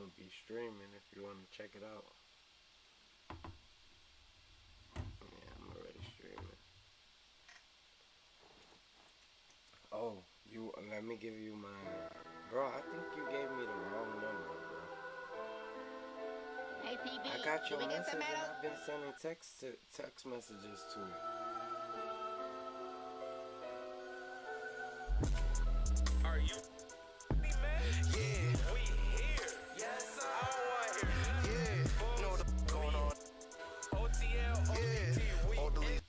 gonna be streaming if you wanna check it out. Yeah, I'm already streaming. Oh, let me give you my bro, I think you gave me the wrong number, bro. Hey PB, I got your did we get message some and medals? I've been sending text messages to it. Are you me, man? Yeah, we here. Yes, sir. I don't want here. Yeah, know what's going on. OTL, OTT, yeah. We in.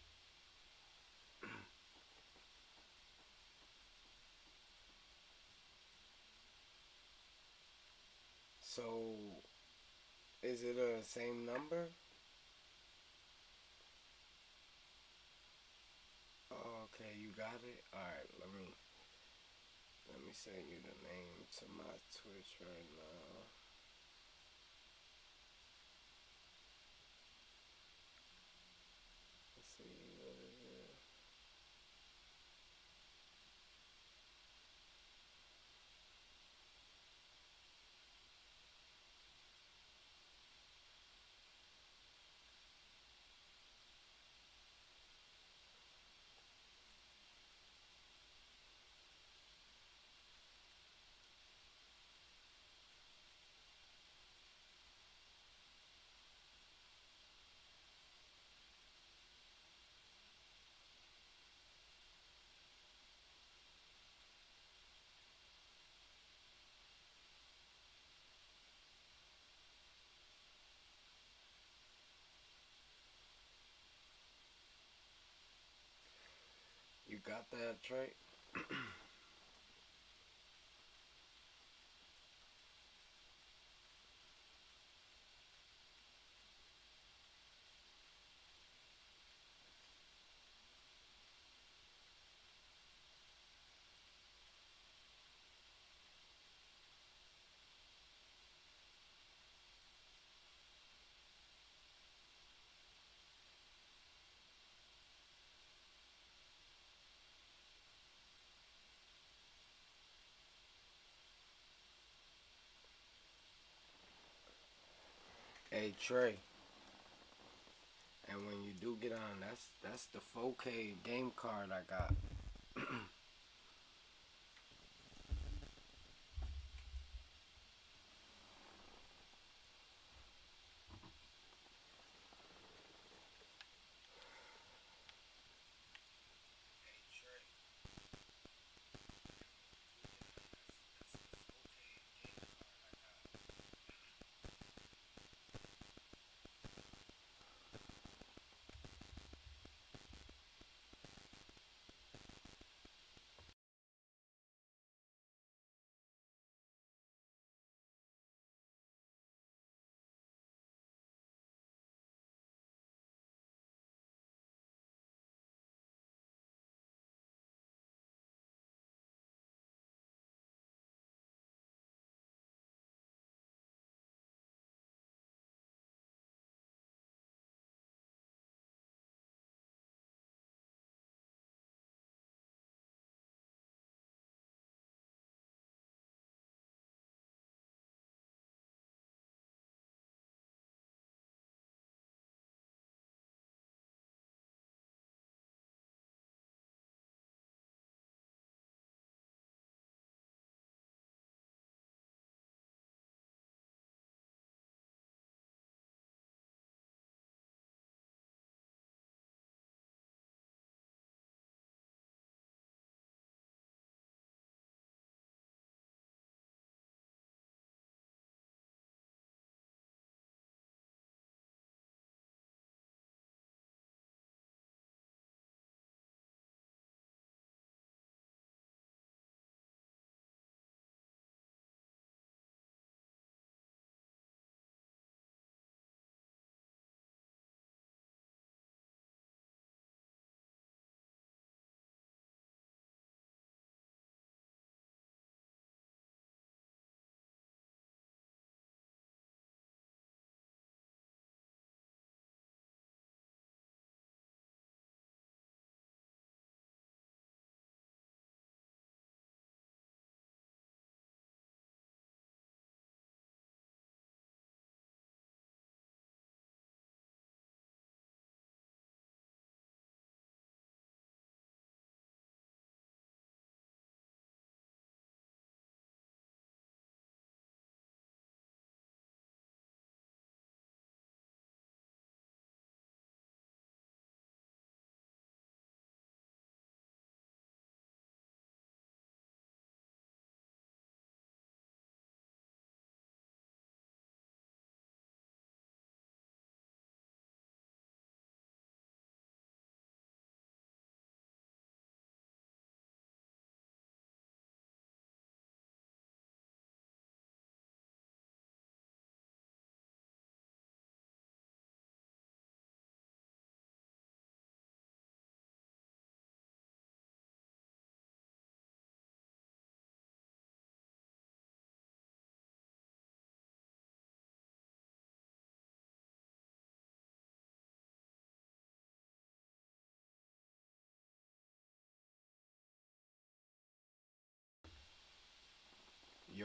So, is it the same number? Oh, okay, you got it. All right, let me send you the name to my Twitch right now. Let's see what is it. You got that, Trey? Hey, Trey. And when you do get on, that's the 4K game card I got.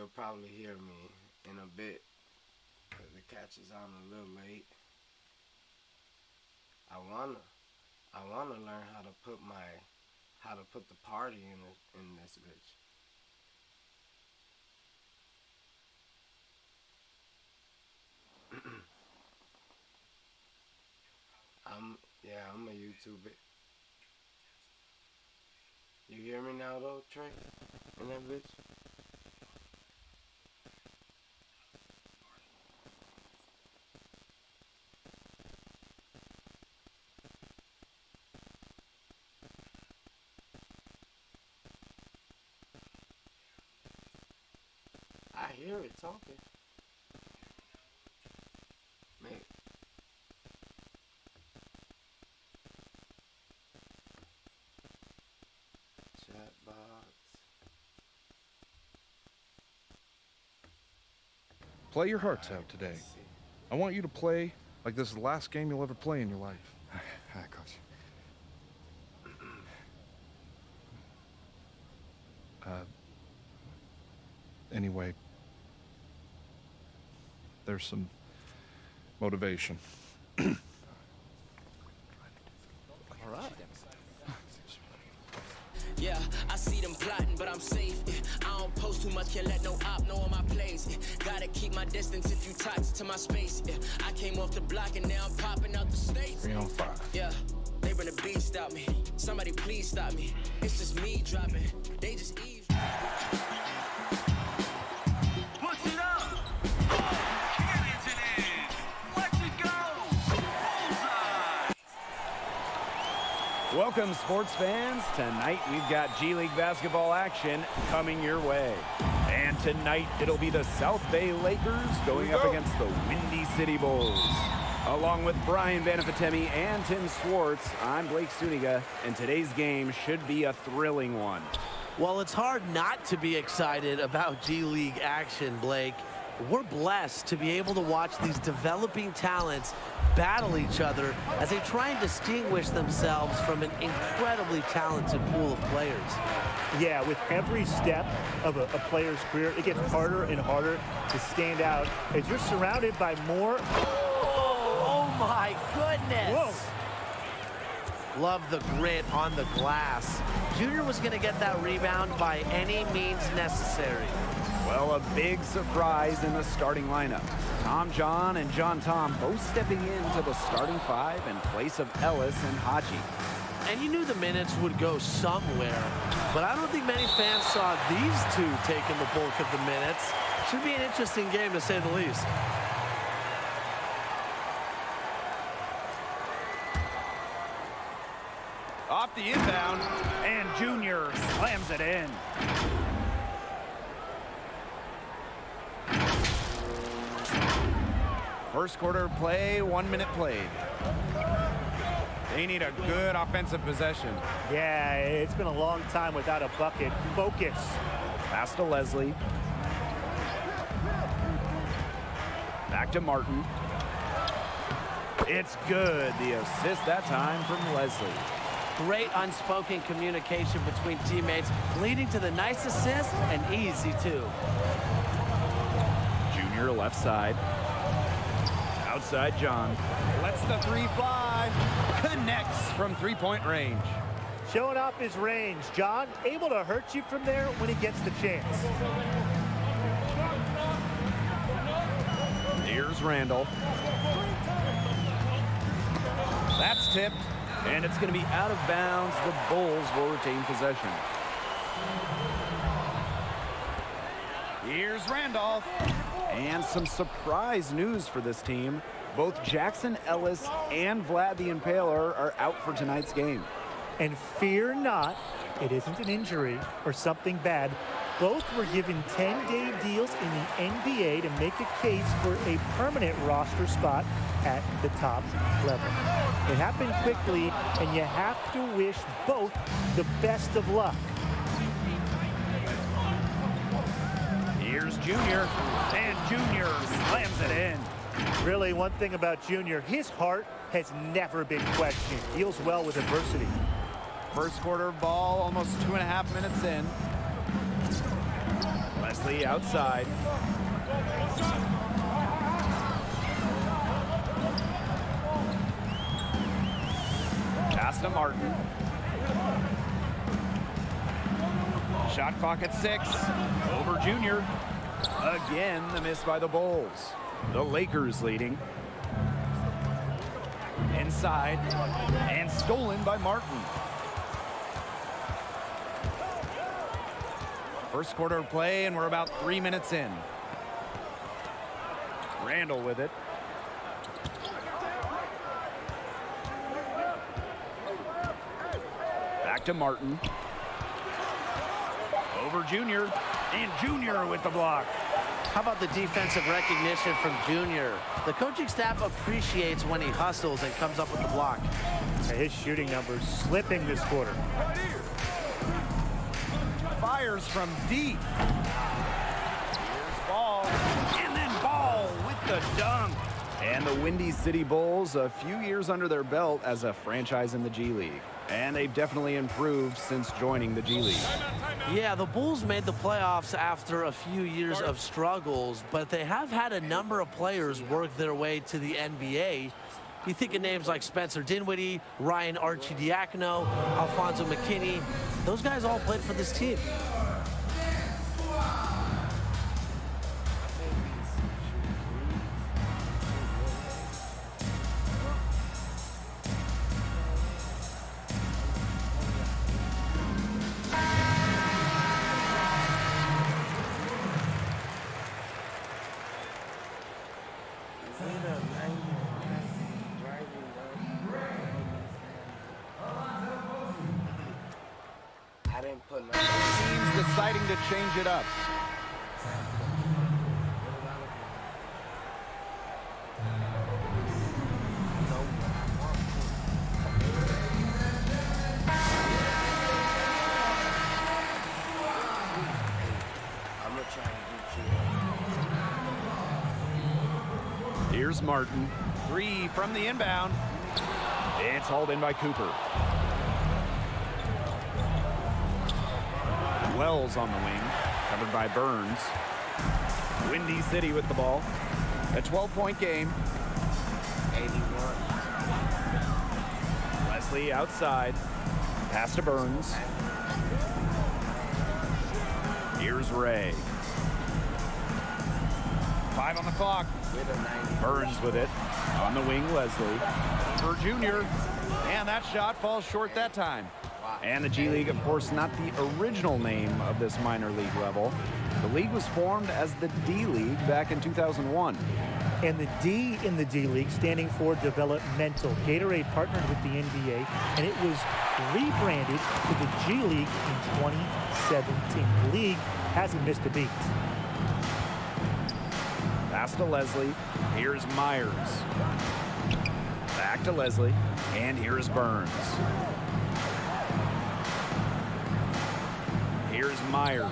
you'll probably hear me in a bit because the catch is on a little late. I wanna learn how to put the party in this bitch. I'm gonna YouTube it. You hear me now though, Trey? In that bitch? I hear it talking. Man. Chat box. Play your hearts out today. I want you to play like this is the last game you'll ever play in your life. Hi, Coach. Anyway, there's some motivation. All right. Yeah, I see them plotting, but I'm safe. I don't post too much, can't let no op know on my place. Gotta keep my distance if you toxic to my space. I came off the block and now I'm popping out the States. 3 on 5. Yeah, they run the beast out me. Somebody please stop me. It's just me dropping. They just eavesdropping. Puts it up. Oh, cannons it in. Let's it go. Bullseye. Welcome, sports fans. Tonight we've got G League basketball action coming your way. And tonight it'll be the South Bay Lakers going up against the Windy City Bulls. Along with Brian Banafitemi and Tim Swartz, I'm Blake Suniga, and today's game should be a thrilling one. Well, it's hard not to be excited about G League action, Blake. We're blessed to be able to watch these developing talents battle each other as they try and distinguish themselves from an incredibly talented pool of players. Yeah, with every step of a player's career, it gets harder and harder to stand out as you're surrounded by more. Oh my goodness! Whoa. Love the grit on the glass. Junior was going to get that rebound by any means necessary. Well, a big surprise in the starting lineup. Tom John and John Tom both stepping into the starting 5 in place of Ellis and Haji. And you knew the minutes would go somewhere, but I don't think many fans saw these two taking the bulk of the minutes. Should be an interesting game to say the least. Off the inbound, and Junior slams it in. First quarter play, 1 minute played. They need a good offensive possession. Yeah, it's been a long time without a bucket. Focus. Pass to Leslie. Back to Martin. It's good. The assist that time from Leslie. Great unspoken communication between teammates, leading to the nice assist and easy too. Junior left side. Outside John. Lets the 3 fly. Connects from 3-point range. Showing off his range. John, able to hurt you from there when he gets the chance. Here's Randall. That's tipped. And it's going to be out of bounds. The Bulls will retain possession. Here's Randolph. And some surprise news for this team. Both Jackson Ellis and Vlad the Impaler are out for tonight's game. And fear not, it isn't an injury or something bad. Both were given 10-day deals in the NBA to make a case for a permanent roster spot at the top level. It happened quickly, and you have to wish both the best of luck. Here's Junior, and Junior slams it in. Really, one thing about Junior, his heart has never been questioned. Deals well with adversity. First quarter ball, almost 2.5 minutes in. Leslie outside. Pass to Martin. Shot clock at 6. Over Junior. Again, the miss by the Bulls. The Lakers leading. Inside. And stolen by Martin. First quarter of play, and we're about 3 minutes in. Randall with it. Back to Martin. Over Junior. And Junior with the block. How about the defensive recognition from Junior? The coaching staff appreciates when he hustles and comes up with the block. His shooting numbers slipping this quarter. Fires from deep. Here's Ball. And then Ball with the dunk. And the Windy City Bulls, a few years under their belt as a franchise in the G League. And they've definitely improved since joining the G League. Yeah, the Bulls made the playoffs after a few years of struggles, but they have had a number of players work their way to the NBA. You think of names like Spencer Dinwiddie, Ryan Arcidiacono, Alfonso McKinney. Those guys all played for this team. I didn't put no. Teams deciding to change it up. I'm gonna try to get you. Here's Martin. 3 from the inbound. It's hauled in by Cooper. Wells on the wing, covered by Burns. Windy City with the ball. A 12-point game. 81. Leslie outside. Pass to Burns. Here's Ray. 5 on the clock. With a 90. Burns with it. On the wing, Leslie. For Junior. And that shot falls short that time. And the G League, of course, not the original name of this minor league level. The league was formed as the D League back in 2001. And the D in the D League standing for developmental. Gatorade partnered with the NBA, and it was rebranded to the G League in 2017. The league hasn't missed a beat. Pass to Leslie. Here's Myers. Back to Leslie. And here's Burns. Here's Myers.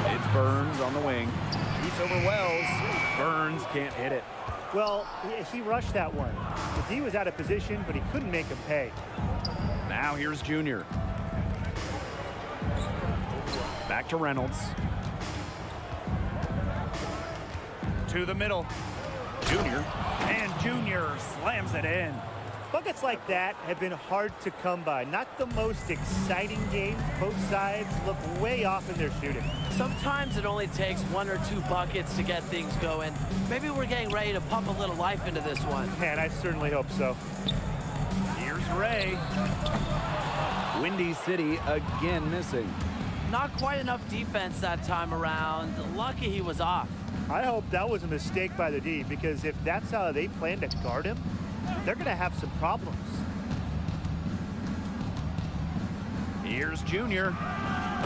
It's Burns on the wing. Shoots over Wells. Burns can't hit it. Well, he rushed that one. The D was out of position, but he couldn't make him pay. Now here's Junior. Back to Reynolds. To the middle. Junior. And Junior slams it in. Buckets like that have been hard to come by. Not the most exciting game. Both sides look way off in their shooting. Sometimes it only takes 1 or 2 buckets to get things going. Maybe we're getting ready to pump a little life into this one. Man, I certainly hope so. Here's Ray. Windy City again missing. Not quite enough defense that time around. Lucky he was off. I hope that was a mistake by the D, because if that's how they plan to guard him, they're going to have some problems. Here's Junior.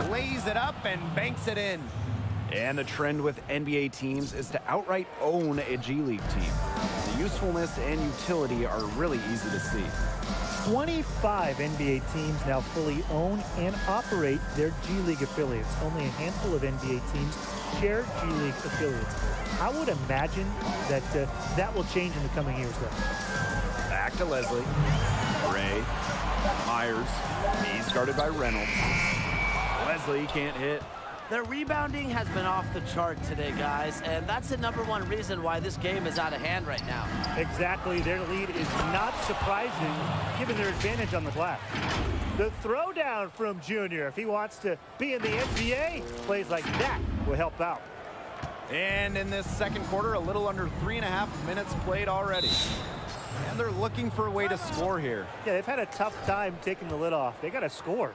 Lays it up and banks it in. And the trend with NBA teams is to outright own a G League team. The usefulness and utility are really easy to see. 25 NBA teams now fully own and operate their G League affiliates. Only a handful of NBA teams share G League affiliates. I would imagine that that will change in the coming years, though. Back to Leslie. Ray. Myers. He's guarded by Reynolds. Leslie can't hit. Their rebounding has been off the chart today, guys, and that's the #1 reason why this game is out of hand right now. Exactly. Their lead is not surprising given their advantage on the glass. The throwdown from Junior. If he wants to be in the NBA, plays like that will help out. And in this second quarter, a little under 3.5 minutes played already. And they're looking for a way to score here. Yeah, they've had a tough time taking the lid off. They got to score.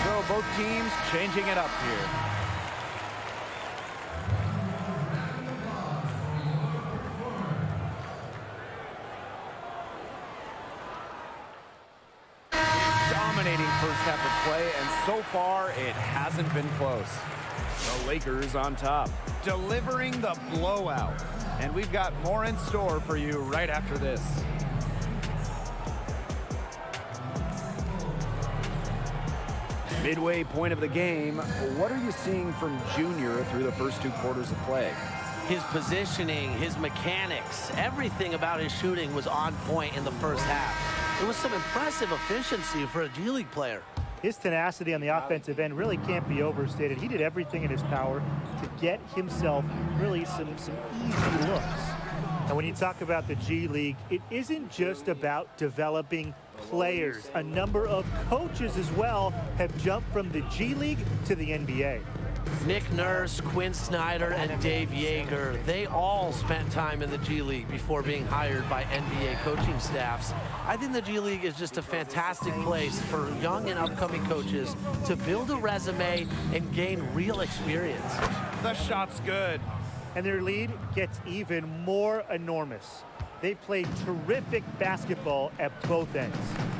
So both teams changing it up here. Dominating first half of play, and so far it hasn't been close. The Lakers on top, delivering the blowout. And we've got more in store for you right after this. Midway point of the game, what are you seeing from Junior through the first 2 quarters of play? His positioning, his mechanics, everything about his shooting was on point in the first half. It was some impressive efficiency for a G League player. His tenacity on the offensive end really can't be overstated. He did everything in his power to get himself really some easy looks. And when you talk about the G League, it isn't just about developing players. A number of coaches as well have jumped from the G League to the NBA. Nick Nurse, Quinn Snyder, and Dave Yeager, they all spent time in the G League before being hired by NBA coaching staffs. I think the G League is just a fantastic place for young and upcoming coaches to build a resume and gain real experience. The shot's good. And their lead gets even more enormous. They've played terrific basketball at both ends.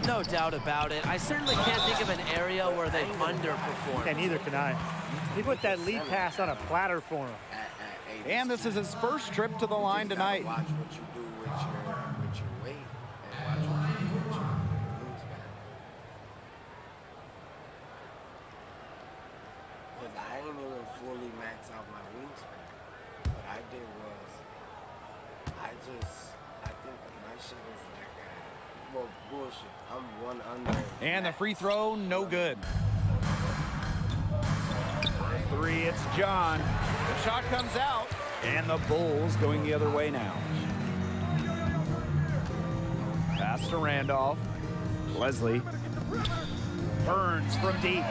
No doubt about it. I certainly can't think of an area where they've underperformed. And neither can I. He put that lead pass on a platter for him. And this is his first trip to the line tonight. Watch what you do with your weight and watch what you do with your wingspan. Because I didn't even fully max out my wingspan. What I did was, I think my shit is like, well, bullshit. I'm 1 under. And the free throw, no good. For 3, it's John. The shot comes out, and the Bulls going the other way now. Pass to Randolph. Leslie. Burns from deep.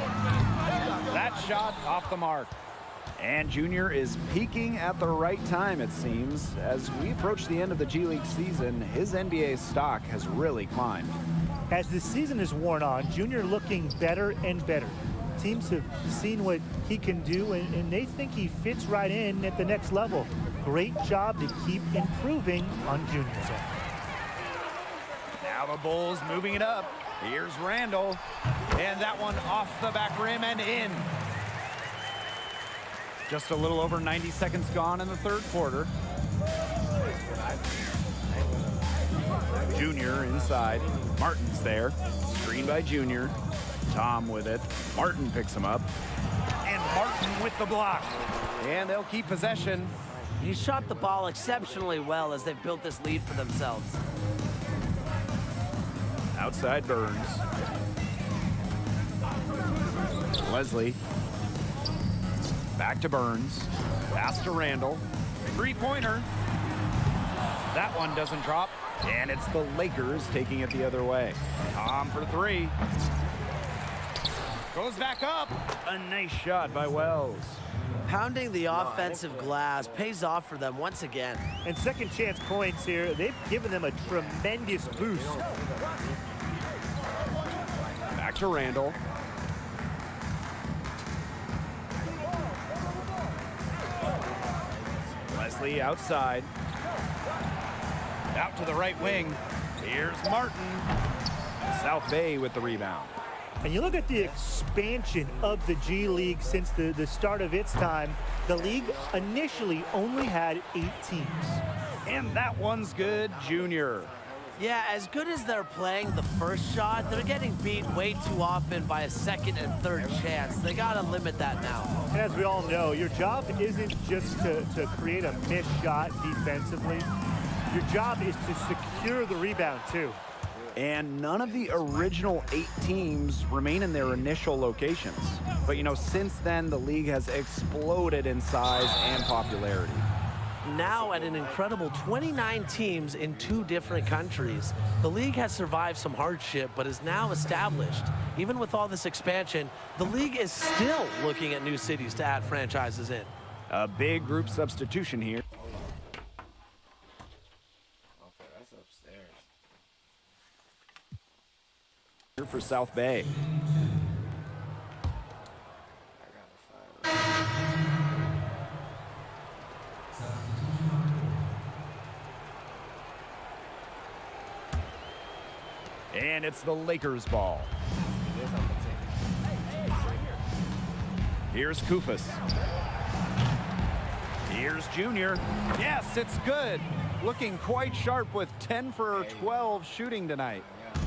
That shot off the mark. And Junior is peaking at the right time, it seems. As we approach the end of the G League season, his NBA stock has really climbed. As the season is worn on, Junior looking better and better. Teams have seen what he can do, and they think he fits right in at the next level. Great job to keep improving on Junior's end. Now the Bulls moving it up. Here's Randall. And that one off the back rim and in. Just a little over 90 seconds gone in the third quarter. Junior inside. Martin's there. Screen by Junior. Tom with it. Martin picks him up. And Martin with the block. And they'll keep possession. He shot the ball exceptionally well as they've built this lead for themselves. Outside Burns. Leslie. Back to Burns. Pass to Randall. Three-pointer. That one doesn't drop. And it's the Lakers taking it the other way. Tom for 3. Goes back up. A nice shot by Wells. Pounding the offensive glass pays off for them once again. And second chance points here, they've given them a tremendous boost. Back to Randall. Leslie outside. Out to the right wing. Here's Martin. South Bay with the rebound. And you look at the expansion of the G League since the start of its time. The league initially only had 8 teams. And that one's good, Junior. Yeah, as good as they're playing the first shot, they're getting beat way too often by a second and third chance. They gotta limit that now. And as we all know, your job isn't just to create a missed shot defensively. Your job is to secure the rebound, too. And none of the original 8 teams remain in their initial locations. But, you know, since then, the league has exploded in size and popularity. Now at an incredible 29 teams in 2 different countries, the league has survived some hardship but is now established. Even with all this expansion, the league is still looking at new cities to add franchises in. A big group substitution here. Okay, that's upstairs. Here for South Bay. I gotta find it. And it's the Lakers ball. It is, I'm gonna take it. Here's Kufus. Here's Junior. Yes, it's good. Looking quite sharp with 10 for 12 shooting tonight.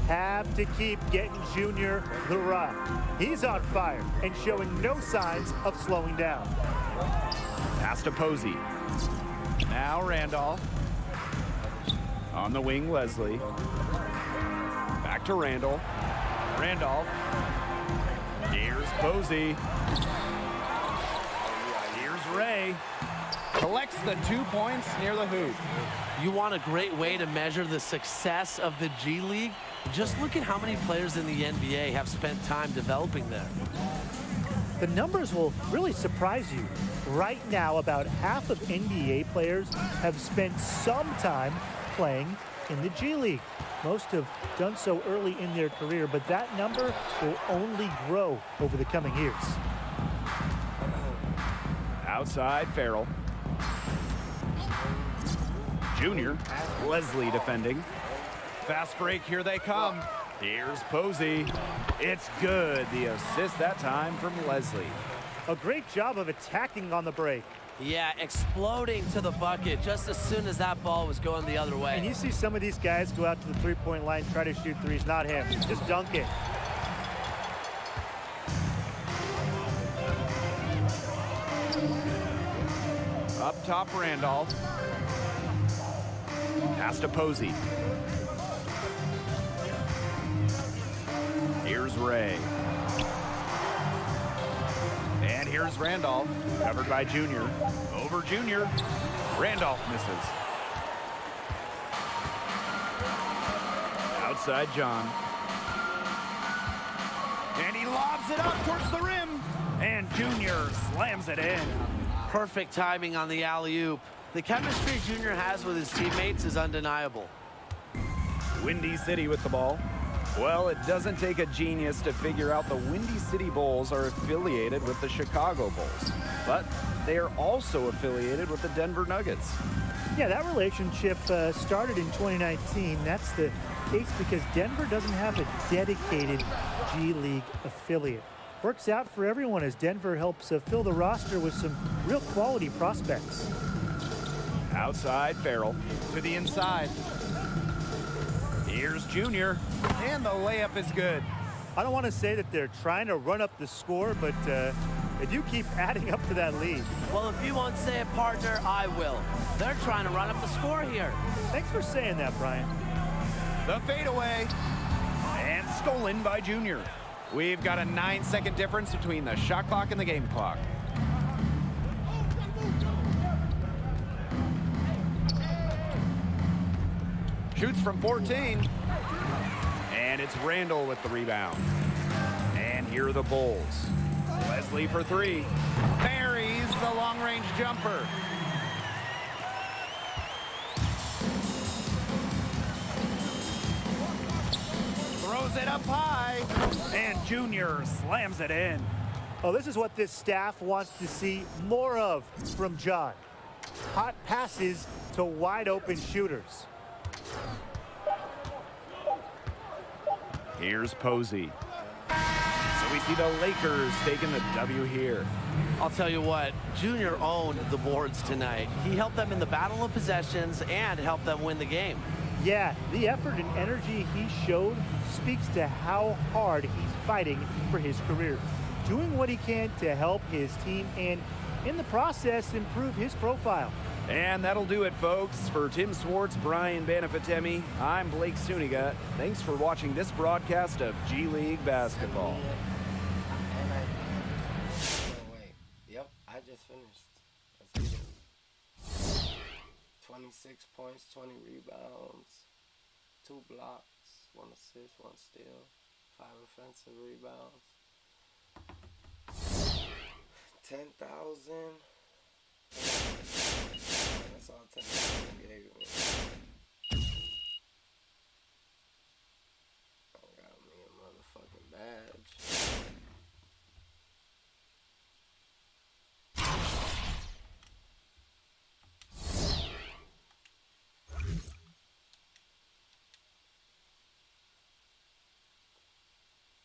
Have to keep getting Junior the rock. He's on fire and showing no signs of slowing down. Pass to Posey. Now Randolph. On the wing, Leslie. Back to Randall. Randolph. Here's Posey. Here's Ray. Collects the 2 points near the hoop. You want a great way to measure the success of the G League? Just look at how many players in the NBA have spent time developing there. The numbers will really surprise you. Right now, about half of NBA players have spent some time playing in the G League. Most have done so early in their career, but that number will only grow over the coming years. Outside, Farrell. Junior. Leslie defending. Fast break, here they come. Here's Posey. It's good. The assist that time from Leslie. A great job of attacking on the break. Yeah, exploding to the bucket just as soon as that ball was going the other way. And you see some of these guys go out to the three-point line, try to shoot threes. Not him. Just dunk it. Up top, Randolph. Pass to Posey. Here's Ray. And here's Randolph, covered by Junior. Over Junior. Randolph misses. Outside John. And he lobs it up towards the rim. And Junior slams it in. Perfect timing on the alley-oop. The chemistry Junior has with his teammates is undeniable. Windy City with the ball. Well, it doesn't take a genius to figure out the Windy City Bulls are affiliated with the Chicago Bulls, but they are also affiliated with the Denver Nuggets. Yeah, that relationship started in 2019. That's the case because Denver doesn't have a dedicated G League affiliate. Works out for everyone as Denver helps fill the roster with some real quality prospects. Outside, Farrell to the inside. Here's Junior, and the layup is good. I don't want to say that they're trying to run up the score, but they do keep adding up to that lead. Well, if you won't say it, partner, I will. They're trying to run up the score here. Thanks for saying that, Brian. The fadeaway, and stolen by Junior. We've got a 9-second difference between the shot clock and the game clock. Shoots from 14. And it's Randall with the rebound. And here are the Bulls. Leslie for 3. Buries the long-range jumper. Throws it up high. And Junior slams it in. Oh, this is what this staff wants to see more of from John. Hot passes to wide open shooters. Here's Posey. So we see the Lakers taking the W here. I'll tell you what, Junior owned the boards tonight. He helped them in the battle of possessions and helped them win the game. Yeah, the effort and energy he showed speaks to how hard he's fighting for his career. Doing what he can to help his team and, in the process, improve his profile. And that'll do it, folks. For Tim Swartz, Brian Banafitemi, I'm Blake Suniga. Thanks for watching this broadcast of G League Basketball. And oh, wait. Yep, I just finished. Let's get it. 26 points, 20 rebounds, 2 blocks, 1 assist, 1 steal, 5 offensive rebounds. 10,000. That's all 10,000 gave me. I got me a motherfucking badge.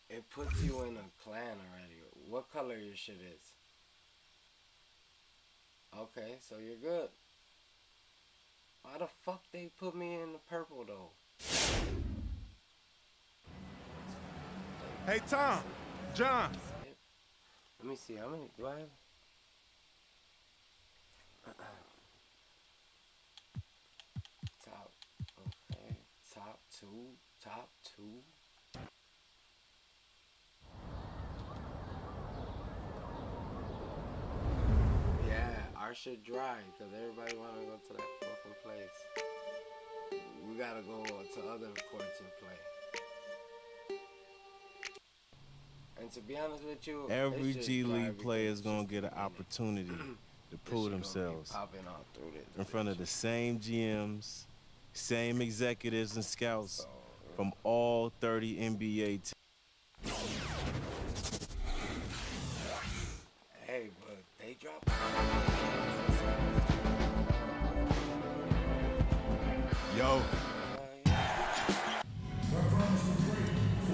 It puts you in a clan already. What color your shit is? Okay, so you're good. Why the fuck they put me in the purple though? Hey Tom, John. Let me see, how many do I have? Top, okay, top 2. Yeah, our shit dry, cause everybody wanna go to that fucking place. We gotta go to other courts and play. And to be honest with you, every it's just G dry League player is because gonna it's get an just opportunity to prove shit gonna be themselves popping all through this in front of the same GMs, same executives and scouts So, from all 30 NBA teams. hey, but they dropped. Yo,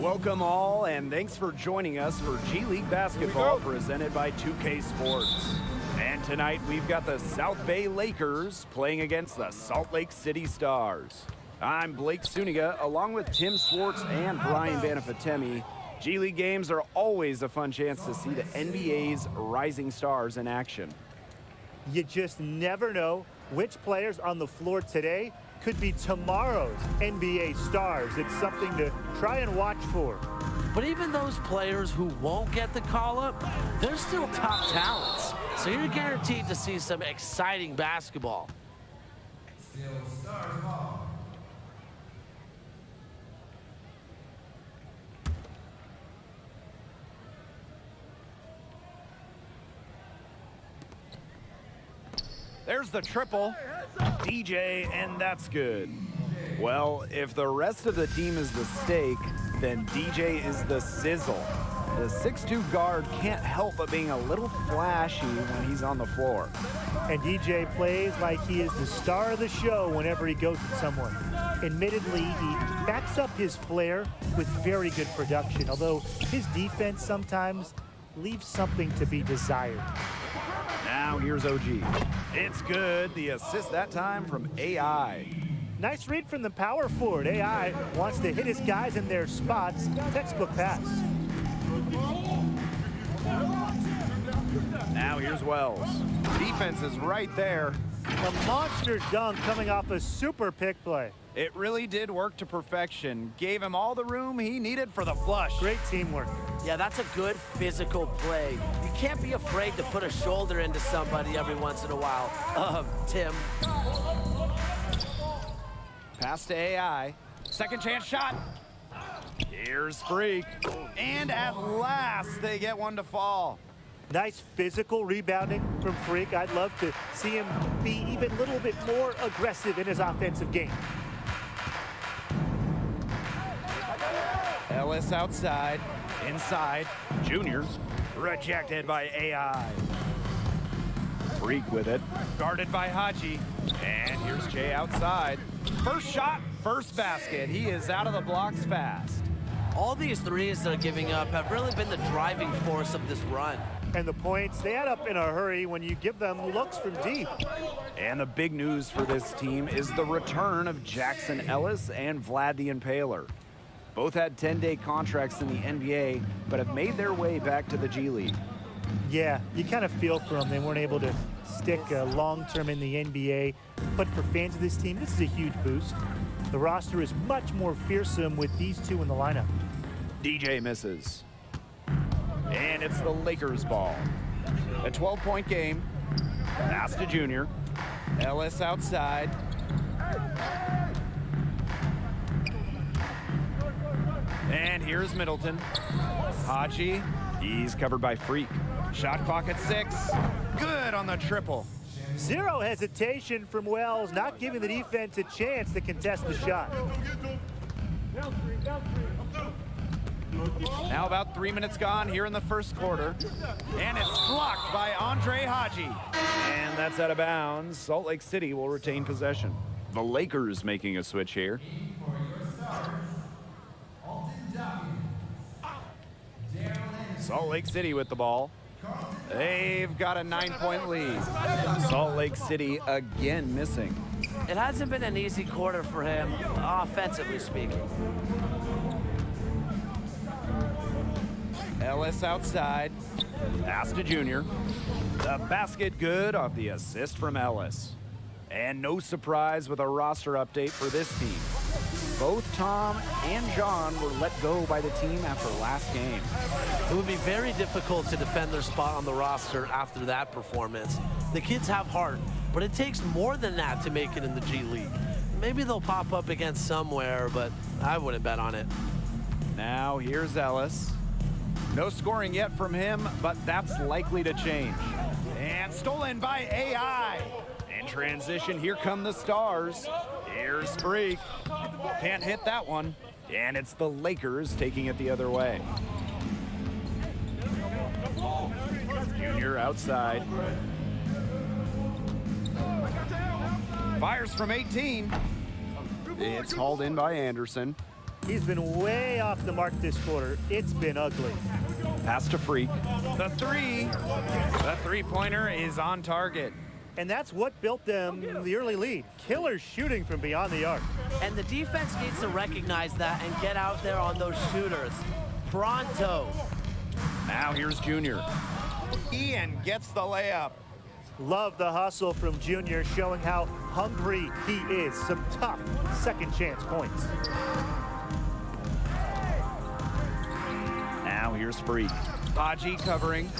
Welcome all, and thanks for joining us for G League Basketball presented by 2K Sports. And tonight we've got the South Bay Lakers playing against the Salt Lake City Stars. I'm Blake Suniga, along with Tim Swartz and Brian Banafitemi. G League games are always a fun chance to see the NBA's rising stars in action. You just never know which players on the floor today could be tomorrow's NBA stars. It's something to try and watch for. But even those players who won't get the call-up, they're still top talents. So you're guaranteed to see some exciting basketball. There's the triple. DJ, and that's good. Well, if the rest of the team is the steak, then DJ is the sizzle. The 6'2" guard can't help but being a little flashy when he's on the floor. And DJ plays like he is the star of the show whenever he goes with someone. Admittedly, he backs up his flair with very good production, although his defense sometimes leaves something to be desired. Now here's OG. It's good. The assist that time from AI. Nice read from the power forward. AI wants to hit his guys in their spots. Textbook pass. Now here's Wells. Defense is right there. A monster dunk coming off a super pick play. It really did work to perfection. Gave him all the room he needed for the flush. Great teamwork. Yeah, that's a good physical play. You can't be afraid to put a shoulder into somebody every once in a while. Tim. Pass to AI. Second chance shot. Here's Freak. And at last, they get one to fall. Nice physical rebounding from Freak. I'd love to see him be even a little bit more aggressive in his offensive game. Ellis outside. Inside. Junior. Rejected by AI. Freak with it. Guarded by Haji. And here's Jay outside. First shot, first basket. He is out of the blocks fast. All these threes they're giving up have really been the driving force of this run. And the points, they add up in a hurry when you give them looks from deep. And the big news for this team is the return of Jackson Ellis and Vlad the Impaler. Both had 10-day contracts in the NBA, but have made their way back to the G League. Yeah, you kind of feel for them. They weren't able to stick long-term in the NBA. But for fans of this team, this is a huge boost. The roster is much more fearsome with these two in the lineup. DJ misses. And it's the Lakers ball. A 12-point game. Pass to Junior. Ellis outside. And here's Middleton. Haji, he's covered by Freak. Shot clock at 6. Good on the triple. Zero hesitation from Wells, not giving the defense a chance to contest the shot. Now about 3 minutes gone here in the first quarter. And it's blocked by Andre Haji. And that's out of bounds. Salt Lake City will retain possession. The Lakers making a switch here. Salt Lake City with the ball. They've got a 9-point lead. Salt Lake City again missing. It hasn't been an easy quarter for him, offensively speaking. Ellis outside. Pass to Junior. The basket good off the assist from Ellis. And no surprise with a roster update for this team. Both Tom and John were let go by the team after last game. It would be very difficult to defend their spot on the roster after that performance. The kids have heart, but it takes more than that to make it in the G League. Maybe they'll pop up again somewhere, but I wouldn't bet on it. Now here's Ellis. No scoring yet from him, but that's likely to change. And stolen by AI. In transition, here come the Stars. Here's Freak. Can't hit that one. And it's the Lakers taking it the other way. Junior outside. Fires from 18. It's hauled in by Anderson. He's been way off the mark this quarter. It's been ugly. Pass to Freak. The three. The three-pointer is on target. And that's what built them the early lead. Killer shooting from beyond the arc. And the defense needs to recognize that and get out there on those shooters. Pronto. Now here's Junior. Ian gets the layup. Love the hustle from Junior, showing how hungry he is. Some tough second chance points. Now here's Freak. Haji covering.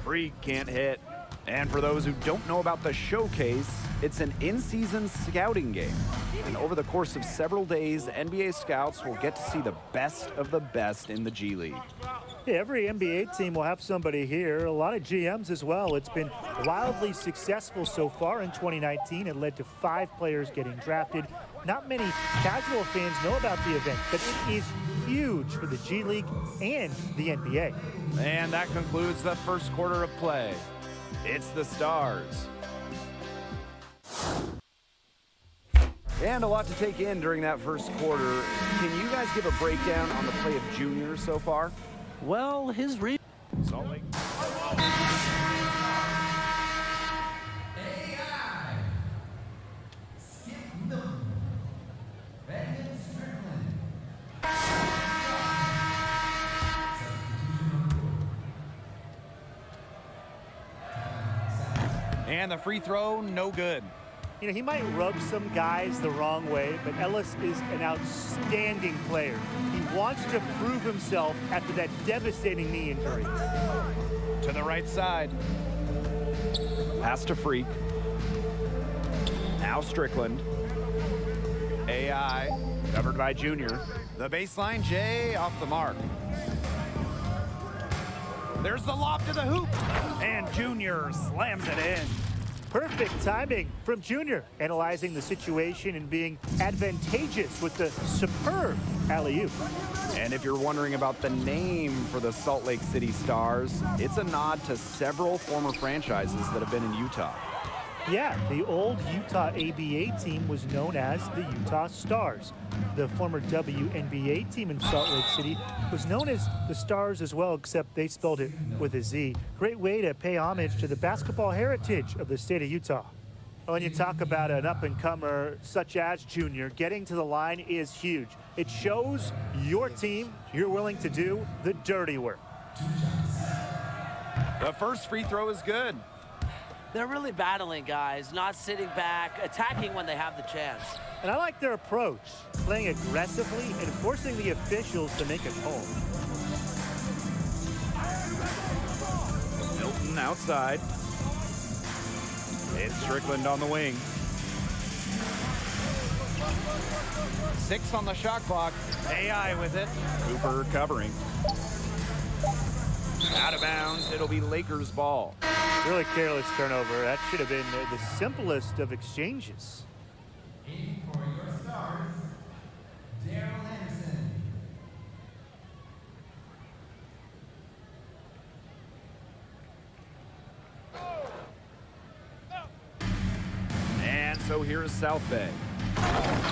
Freak can't hit. And for those who don't know about the showcase, it's an in-season scouting game. And over the course of several days, NBA scouts will get to see the best of the best in the G League. Yeah, every NBA team will have somebody here, a lot of GMs as well. It's been wildly successful so far in 2019. It led to 5 players getting drafted. Not many casual fans know about the event, but it is huge for the G League and the NBA. And that concludes the first quarter of play. It's the Stars. And a lot to take in during that first quarter. Can you guys give a breakdown on the play of Junior so far? Well, his Salt Lake. And the free throw, no good. You know, he might rub some guys the wrong way, but Ellis is an outstanding player. He wants to prove himself after that devastating knee injury. To the right side. Pass to Freak. Now Strickland. AI, covered by Junior. The baseline, Jay off the mark. There's the lob to the hoop. And Junior slams it in. Perfect timing from Junior, analyzing the situation and being advantageous with the superb alley-oop. And if you're wondering about the name for the Salt Lake City Stars, it's a nod to several former franchises that have been in Utah. Yeah, the old Utah ABA team was known as the Utah Stars. The former WNBA team in Salt Lake City was known as the Stars as well, except they spelled it with a Z. Great way to pay homage to the basketball heritage of the state of Utah. When you talk about an up-and-comer such as Junior, getting to the line is huge. It shows your team you're willing to do the dirty work. The first free throw is good. They're really battling, guys, not sitting back, attacking when they have the chance. And I like their approach, playing aggressively and forcing the officials to make a call. Milton outside. It's Strickland on the wing. 6 on the shot clock. AI with it. Cooper covering. Out of bounds. It'll be Lakers ball. Really careless turnover. That should have been the simplest of exchanges. For your stars, Daryl Anderson. And so here's South Bay.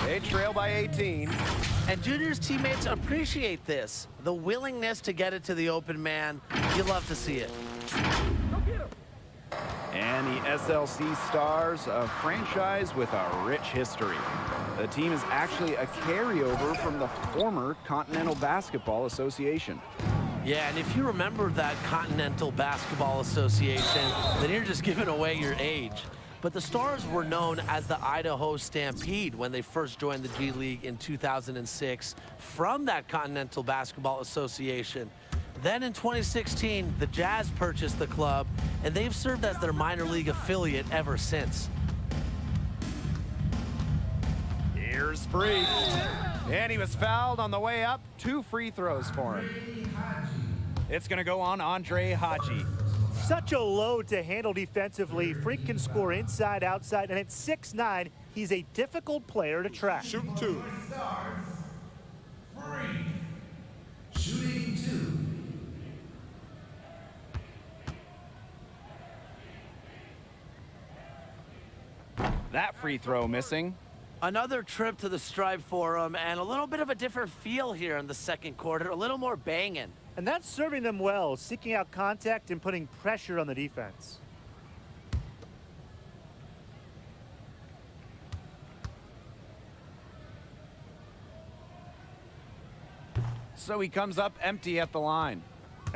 They trail by 18. And Junior's teammates appreciate this. The willingness to get it to the open man. You love to see it. And the SLC Stars, a franchise with a rich history. The team is actually a carryover from the former Continental Basketball Association. Yeah, and if you remember that Continental Basketball Association, then you're just giving away your age. But the Stars were known as the Idaho Stampede when they first joined the G League in 2006 from that Continental Basketball Association. Then in 2016, the Jazz purchased the club, and they've served as their minor league affiliate ever since. Here's Freak. And he was fouled on the way up. 2 free throws for him. It's going to go on Andre Haji. Such a load to handle defensively. Freak can score inside, outside, and at 6'9", he's a difficult player to track. Shooting 2. Stars, Freak. Shooting 2. That free throw missing. Another trip to the Stripe Forum, and a little bit of a different feel here in the second quarter, a little more banging. And that's serving them well, seeking out contact and putting pressure on the defense. So he comes up empty at the line.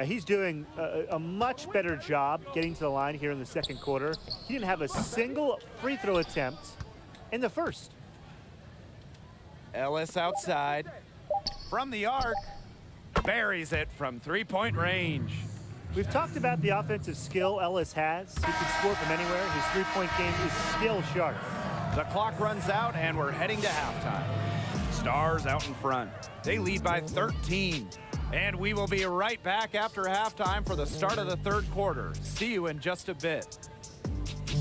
He's doing a much better job getting to the line here in the second quarter. He didn't have a single free throw attempt in the first. Ellis outside. From the arc. Buries it from 3-point range. We've talked about the offensive skill Ellis has. He can score from anywhere. His three-point game is still sharp. The clock runs out and we're heading to halftime. Stars out in front. They lead by 13. And we will be right back after halftime for the start of the third quarter. See you in just a bit.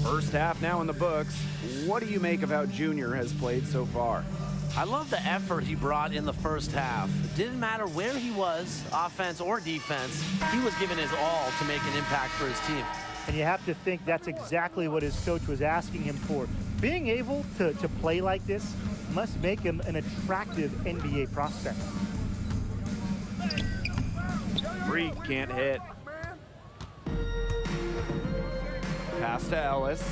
First half now in the books. What do you make of how Junior has played so far? I love the effort he brought in the first half. It didn't matter where he was, offense or defense, he was giving his all to make an impact for his team. And you have to think that's exactly what his coach was asking him for. Being able to play like this must make him an attractive NBA prospect. Freak can't hit. Pass to Ellis.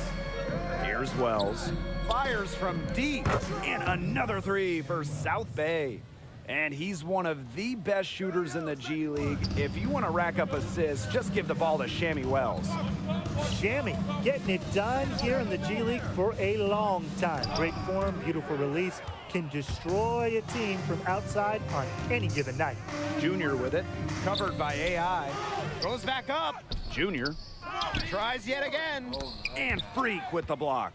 Here's Wells. Fires from deep. And another 3 for South Bay. And he's one of the best shooters in the G League. If you want to rack up assists, just give the ball to Shammy Wells. Shammy getting it done here in the G League for a long time. Great form, beautiful release, can destroy a team from outside on any given night. Junior with it, covered by AI. Goes back up. Junior tries yet again. And Freak with the block.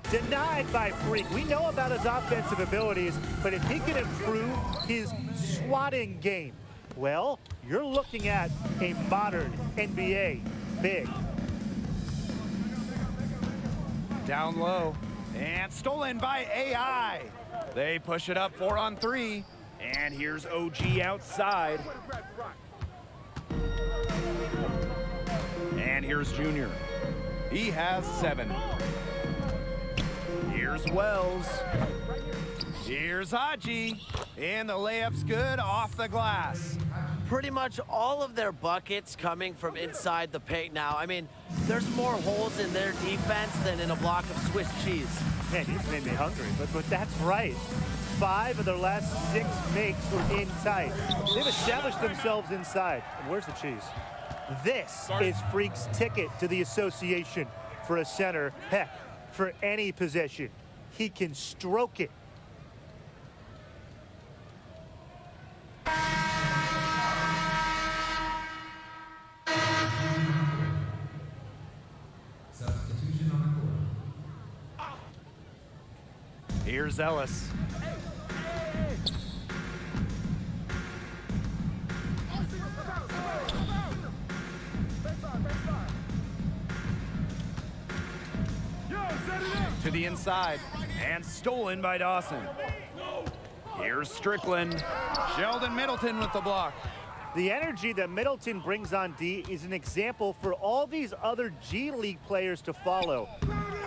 Denied by Freak. We know about his offensive abilities, but if he can improve his swatting game, well, you're looking at a modern NBA big. Down low. And stolen by AI. They push it up 4 on 3. And here's OG outside. And here's Junior. He has 7. Here's Wells. Here's Haji. And the layup's good off the glass. Pretty much all of their buckets coming from inside the paint now. I mean, there's more holes in their defense than in a block of Swiss cheese. Man, he's made me hungry, but that's right. 5 of their last 6 makes were in tight. They've established themselves inside. And where's the cheese? This is Freak's ticket to the association. for a center, heck, for any position. He can stroke it. Here's Ellis. To the inside, and stolen by Dawson. Here's Strickland. Sheldon Middleton with the block. The energy that Middleton brings on D is an example for all these other G League players to follow.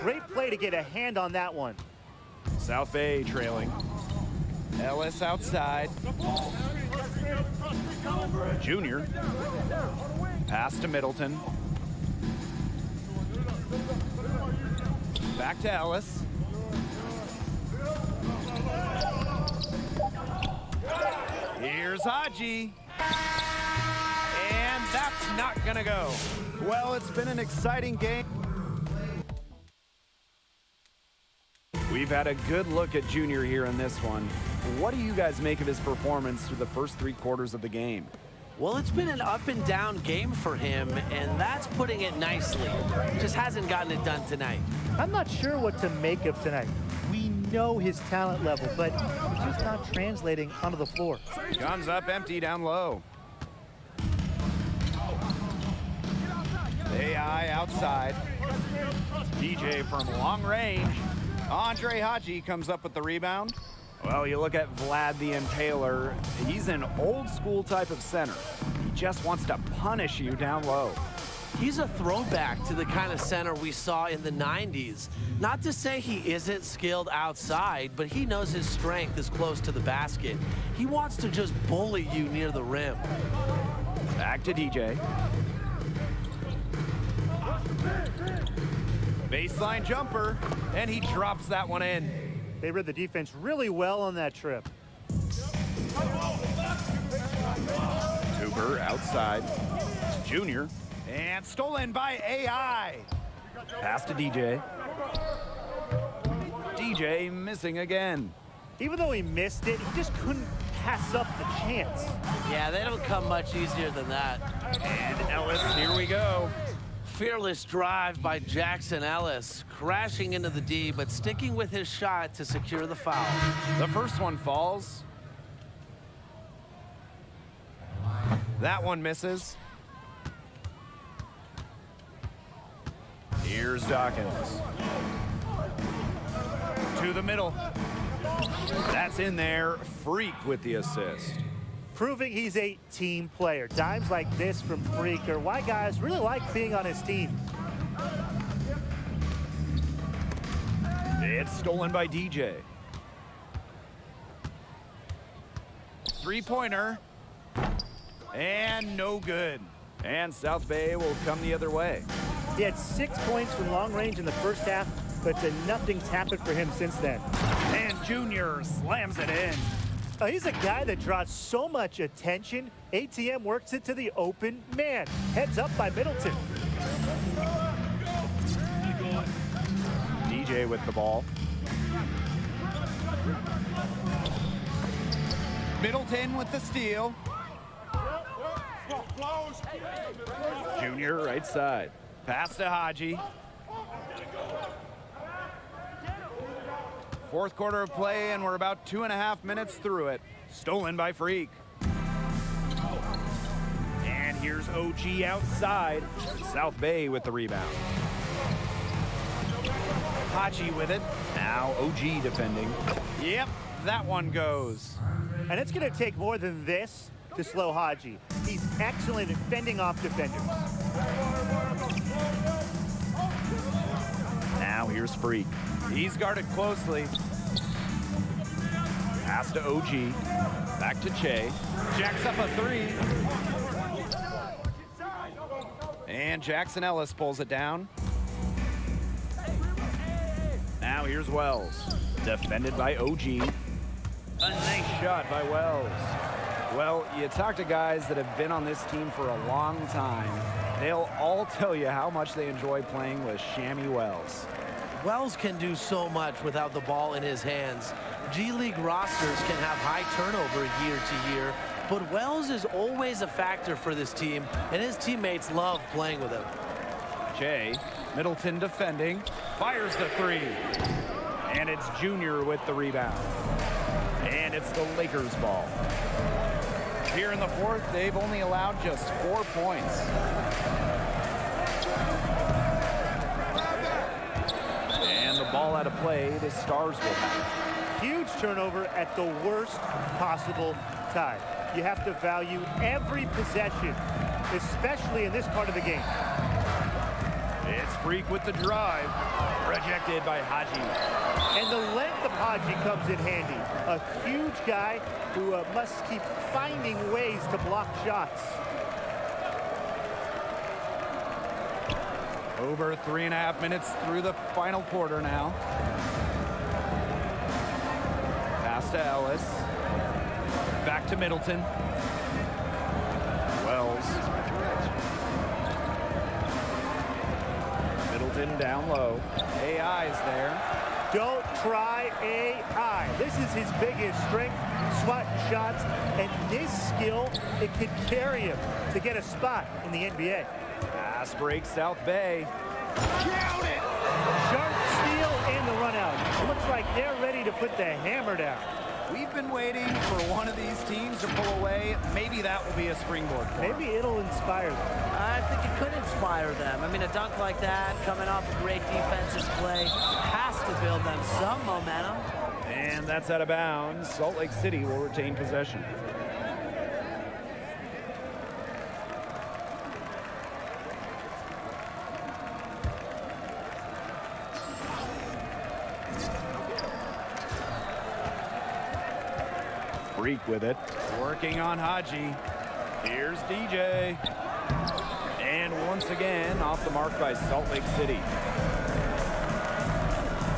Great play to get a hand on that one. South Bay trailing. Ellis outside. Junior. Pass to Middleton. Back to Ellis. Here's Haji. And that's not gonna go. Well, it's been an exciting game. We've had a good look at Junior here in this one. What do you guys make of his performance through the first 3 quarters of the game? Well, it's been an up and down game for him, and that's putting it nicely. Just hasn't gotten it done tonight. I'm not sure what to make of tonight. We know his talent level, but it's just not translating onto the floor. Guns up empty down low. AI outside. DJ from long range. Andre Haji comes up with the rebound. Well, you look at Vlad the Impaler. He's an old school type of center. He just wants to punish you down low. He's a throwback to the kind of center we saw in the 90s. Not to say he isn't skilled outside, but he knows his strength is close to the basket. He wants to just bully you near the rim. Back to DJ. Baseline jumper, and he drops that one in. They read the defense really well on that trip. Cooper outside. Junior. And stolen by AI. Pass to DJ. DJ missing again. Even though he missed it, he just couldn't pass up the chance. Yeah, they don't come much easier than that. And Ellis, here we go. Fearless drive by Jackson Ellis, crashing into the D, but sticking with his shot to secure the foul. The first one falls. That one misses. Here's Dawkins. To the middle. That's in there. Freak with the assist. Proving he's a team player. Dimes like this from Freak are why guys really like being on his team. It's stolen by DJ. Three-pointer. And no good. And South Bay will come the other way. He had 6 points from long range in the first half, but nothing's happened for him since then. And Junior slams it in. He's a guy that draws so much attention. ATM works it to the open man. Heads up by Middleton. DJ with the ball. Middleton with the steal. Junior right side. Pass to Haji. Fourth quarter of play, and we're about 2.5 minutes through it. Stolen by Freak. And here's OG outside. South Bay with the rebound. Haji with it. Now OG defending. Yep, that one goes. And it's going to take more than this to slow Haji. He's excellent at fending off defenders. Now here's Freak. He's guarded closely. Pass to OG. Back to Che. Jacks up a 3. And Jackson Ellis pulls it down. Now here's Wells. Defended by OG. A nice shot by Wells. Well, you talk to guys that have been on this team for a long time. They'll all tell you how much they enjoy playing with Shammy Wells. Wells can do so much without the ball in his hands. G League rosters can have high turnover year to year, but Wells is always a factor for this team, and his teammates love playing with him. Jay, Middleton defending, fires the three. And it's Junior with the rebound. And it's the Lakers' ball. Here in the fourth, they've only allowed just 4 points. And the ball out of play, the Stars will have. Huge turnover at the worst possible time. You have to value every possession, especially in this part of the game. It's Freak with the drive, rejected by Haji. And the length of Haji comes in handy. A huge guy who must keep finding ways to block shots. Over 3.5 minutes through the final quarter now. Pass to Ellis. Back to Middleton. Wells. Middleton down low. AI is there. Don't try AI. This is his biggest strength, swatting shots, and this skill, it could carry him to get a spot in the NBA. Pass break South Bay. Count it! Sharp steal and the run out. It looks like they're ready to put the hammer down. We've been waiting for one of these teams to pull away. Maybe that will be a springboard for them. Maybe it'll inspire them. I think it could inspire them. I mean, a dunk like that, coming off a great defensive play, has to build them some momentum. And that's out of bounds. Salt Lake City will retain possession. Freak with it, working on Haji. Here's DJ. And once again, off the mark by Salt Lake City.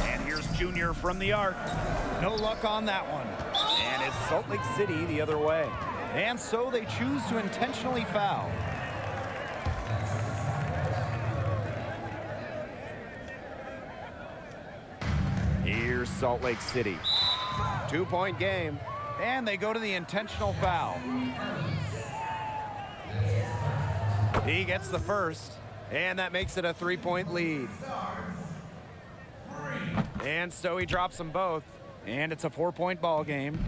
And here's Junior from the arc. No luck on that one. And it's Salt Lake City the other way. And so they choose to intentionally foul. Here's Salt Lake City. 2-point game. And they go to the intentional foul. He gets the first, and that makes it a 3-point lead. And so he drops them both, and it's a 4-point ball game.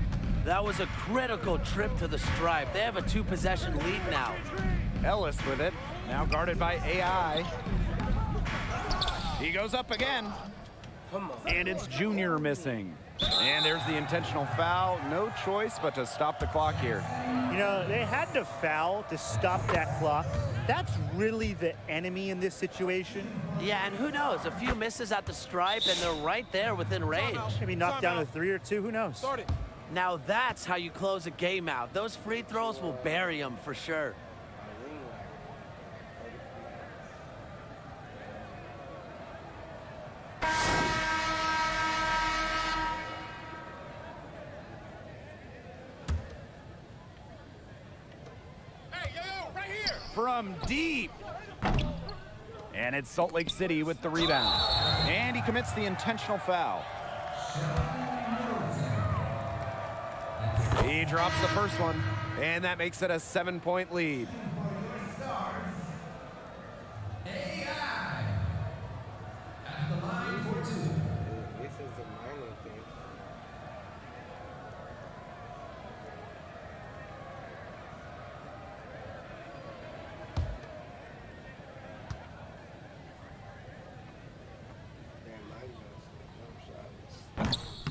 That was a critical trip to the stripe. They have a 2-possession lead now. Ellis with it, now guarded by AI. He goes up again. Come on. And it's Junior missing. And there's the intentional foul. No choice but to stop the clock here. You know, they had to foul to stop that clock. That's really the enemy in this situation. Yeah, and who knows? A few misses at the stripe, and they're right there within range. Maybe knock down a 3 or 2, who knows? Now that's how you close a game out. Those free throws will bury them for sure. From deep. And it's Salt Lake City with the rebound. And he commits the intentional foul. He drops the first one, and that makes it a 7-point lead. This is a minor thing.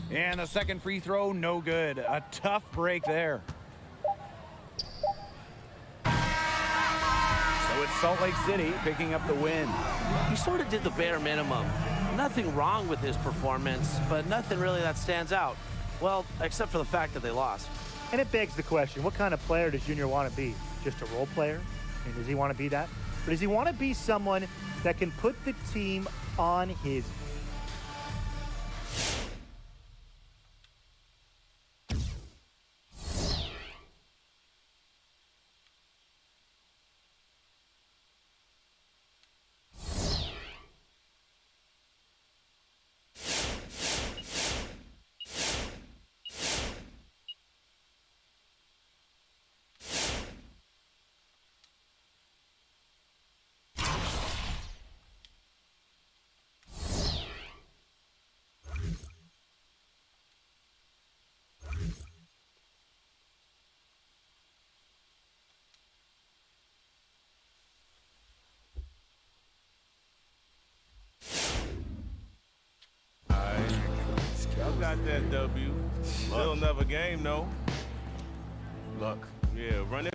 And the second free throw, no good. A tough break there. So it's Salt Lake City picking up the win. He sort of did the bare minimum. Nothing wrong with his performance, but nothing really that stands out. Well, except for the fact that they lost. And it begs the question, what kind of player does Junior want to be? Just a role player? I mean, does he want to be that? Or does he want to be someone that can put the team on his got that W. Still another game, though. Look. Yeah, run it.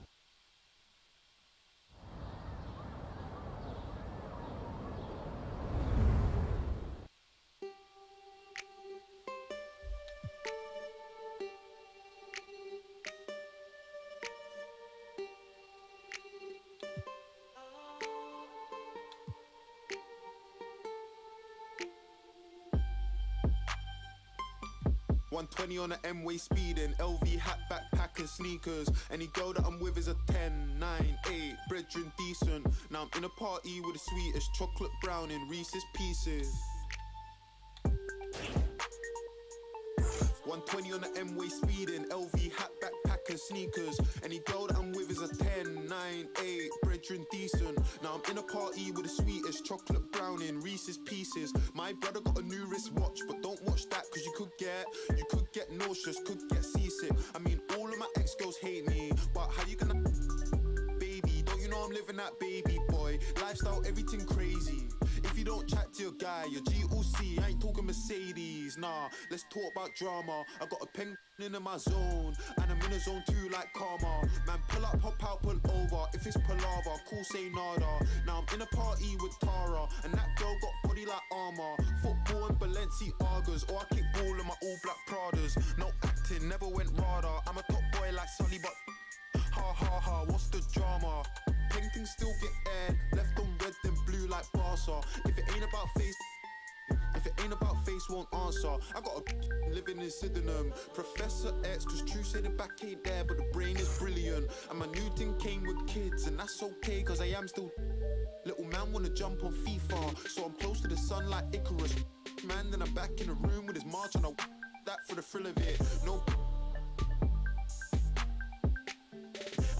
$120 on the M-way speeding, LV hat, backpack and sneakers. Any girl that I'm with is a 10, 9, 8, brethren decent. Now I'm in a party with the sweetest chocolate brown in Reese's Pieces. 120 on the M-way speeding, LV hat, backpack and sneakers. Any girl that I'm with is a 10, 9, 8, brethren decent. Now I'm in a party with the sweetest chocolate brown in Reese's Pieces. My brother got a new wristwatch, but don't watch that cause you could get nauseous, could get seasick. I mean, all of my ex-girls hate me, but how you gonna... Baby, don't you know I'm living that baby boy lifestyle, everything crazy. If you don't chat to your guy, your G.O.C, I ain't talking Mercedes. Nah, let's talk about drama. I got a pen in my zone, and I'm in a zone too like karma. Man, pull up, hop out, pull over. If it's palaver, cool, say nada. Now I'm in a party with Tara, and that girl got body like armor. Football and Balenciagas, or I kick ball in my all black Pradas. No acting, never went radar. I'm a top boy like Sully, but ha ha ha, what's the drama? Paintings still get aired, left on red then blue like Barca. If it ain't about face, won't answer. I got a living in Sydenham, Professor X, cause true say the back ain't there, but the brain is brilliant. And my new thing came with kids, and that's okay, cause I am still. Little man wanna jump on FIFA, so I'm close to the sun like Icarus. Man, then I'm back in the room with his march, and I that for the thrill of it. No.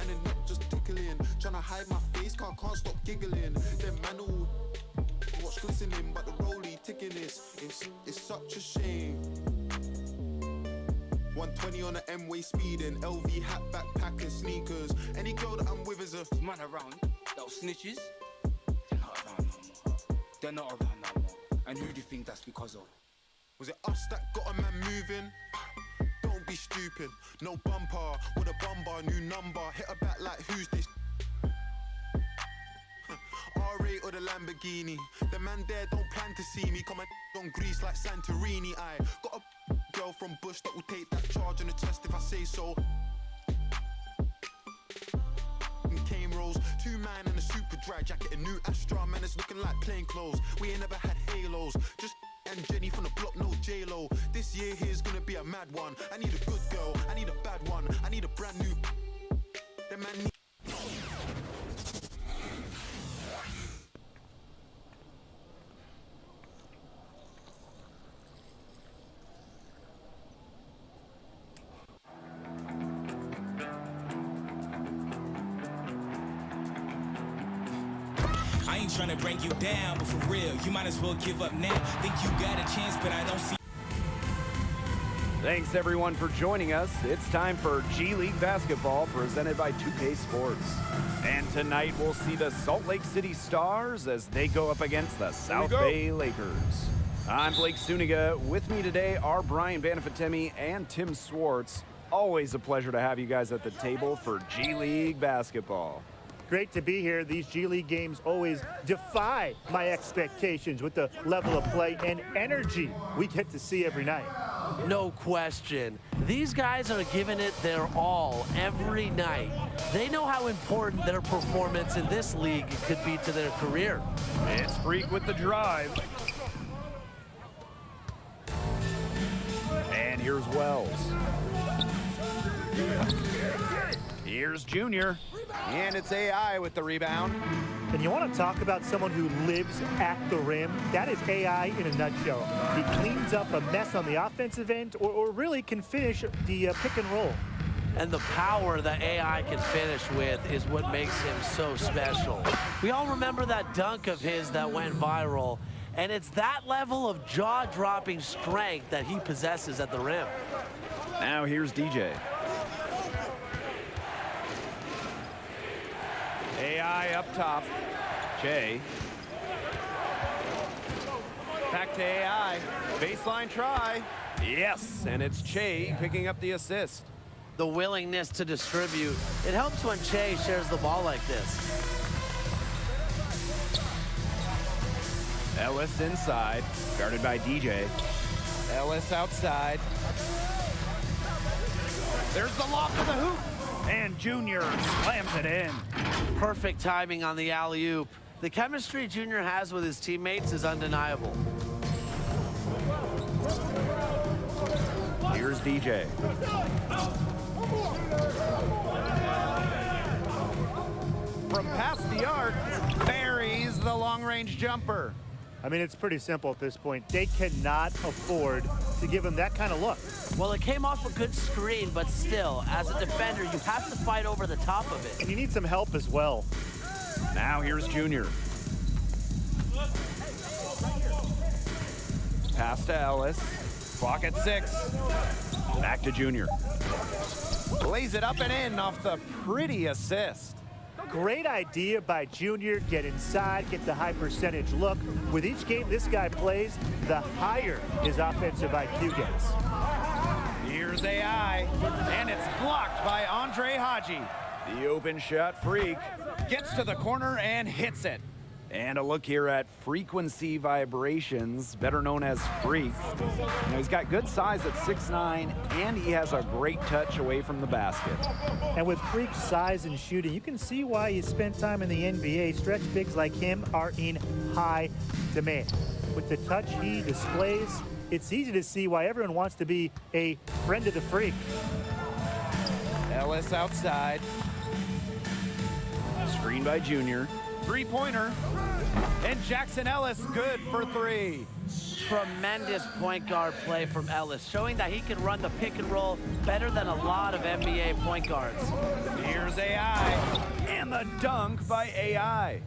And the neck just tickling, tryna hide my face, cause I can't stop giggling. Them man all watch glistening, but the rollie ticking this, it's such a shame. 120 on the M-way speeding, LV hat, backpack and sneakers. Any girl that I'm with is a Man around, little snitches. They're not around no more. They're not around no more. And who do you think that's because of? Was it us that got a man moving? Don't be stupid, no bumper, with a bumper, new number. Hit her back like who's this? R8 or the Lamborghini. The man there don't plan to see me. Come on Greece like Santorini. I got a girl from Bush that will take that charge on the chest if I say so. Cane rolls, 2 man and a super dry jacket, a new Astra, man, it's looking like plain clothes. We ain't never had halos, just and Jenny from the block, no J-Lo. This year here's gonna be a mad one. I need a good girl, I need a bad one, I need a brand new. The man need. I ain't trying to bring you down, but for real, you might as well give up now. Think you got a chance, but I don't see. Thanks everyone for joining us. It's time for G League basketball presented by 2K Sports. And tonight we'll see the Salt Lake City Stars as they go up against the South Bay Lakers. I'm Blake Suniga. With me today are Brian Banafitemi and Tim Swartz. Always a pleasure to have you guys at the table for G League basketball. Great to be here. These G League games always defy my expectations with the level of play and energy we get to see every night. No question. These guys are giving it their all every night. They know how important their performance in this league could be to their career. It's Freak with the drive. And here's Wells. Here's Junior. And it's AI with the rebound. And you want to talk about someone who lives at the rim? That is AI in a nutshell. He cleans up a mess on the offensive end or really can finish the pick and roll. And the power that AI can finish with is what makes him so special. We all remember that dunk of his that went viral, and it's that level of jaw-dropping strength that he possesses at the rim. Now here's DJ. AI up top. Jay. Back to AI. Baseline try. Yes, and it's Che picking up the assist. The willingness to distribute. It helps when Che shares the ball like this. Ellis inside, guarded by DJ. Ellis outside. There's the lob to the hoop. And Junior slams it in. Perfect timing on the alley-oop. The chemistry Junior has with his teammates is undeniable. Here's DJ. From past the arc, buries the long-range jumper. I mean, it's pretty simple at this point. They cannot afford to give him that kind of look. Well, it came off a good screen, but still, as a defender, you have to fight over the top of it. And you need some help as well. Now here's Junior. Pass to Ellis. Clock at 6. Back to Junior. Lays it up and in off the pretty assist. Great idea by Junior. Get inside, get the high percentage look. With each game this guy plays, the higher his offensive IQ gets. Here's AI, and it's blocked by Andre Haji. The open shot freak gets to the corner and hits it. And a look here at Frequency Vibrations, better known as Freak. Now, he's got good size at 6'9", and he has a great touch away from the basket. And with Freak's size and shooting, you can see why he spent time in the NBA. Stretch bigs like him are in high demand. With the touch he displays, it's easy to see why everyone wants to be a friend of the Freak. Ellis outside. Screen by Junior. Three-pointer. And Jackson Ellis good for 3. Tremendous point guard play from Ellis, showing that he can run the pick and roll better than a lot of NBA point guards. Here's AI. And the dunk by AI.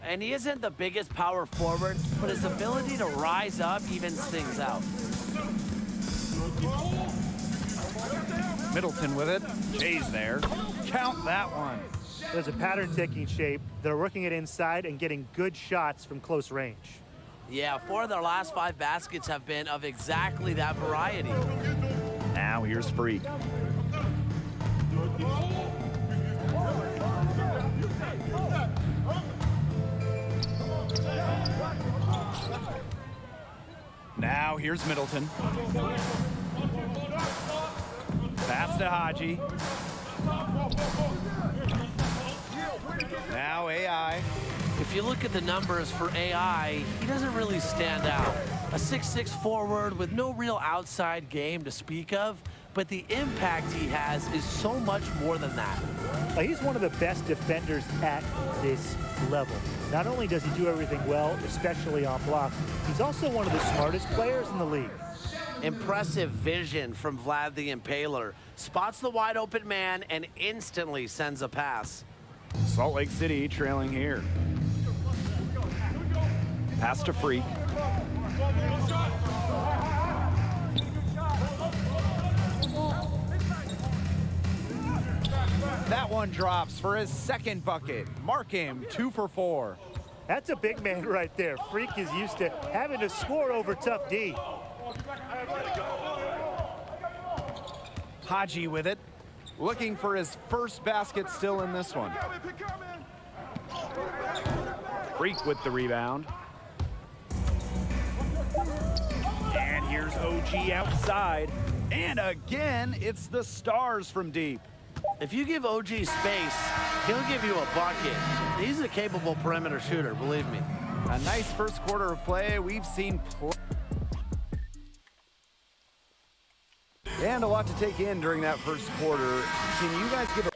And he isn't the biggest power forward, but his ability to rise up evens things out. Middleton with it. Jay's there. Count that one. There's a pattern taking shape. They're working it inside and getting good shots from close range. Yeah, 4 of their last 5 baskets have been of exactly that variety. Now here's Freak. Now here's Middleton. Pass to Haji. Now AI. If you look at the numbers for AI, he doesn't really stand out. A 6'6" forward with no real outside game to speak of, but the impact he has is so much more than that. He's one of the best defenders at this level. Not only does he do everything well, especially on blocks, he's also one of the smartest players in the league. Impressive vision from Vlad the Impaler. Spots the wide open man and instantly sends a pass. Salt Lake City trailing here. Pass to Freak. That one drops for his second bucket. Mark him 2 for 4. That's a big man right there. Freak is used to having to score over tough D. Haji with it. Looking for his first basket still in this one. Freak with the rebound. And here's OG outside. And again, it's the Stars from deep. If you give OG space, he'll give you a bucket. He's a capable perimeter shooter, believe me. A nice first quarter of play. We've seen and a lot to take in during that first quarter. Can you guys give a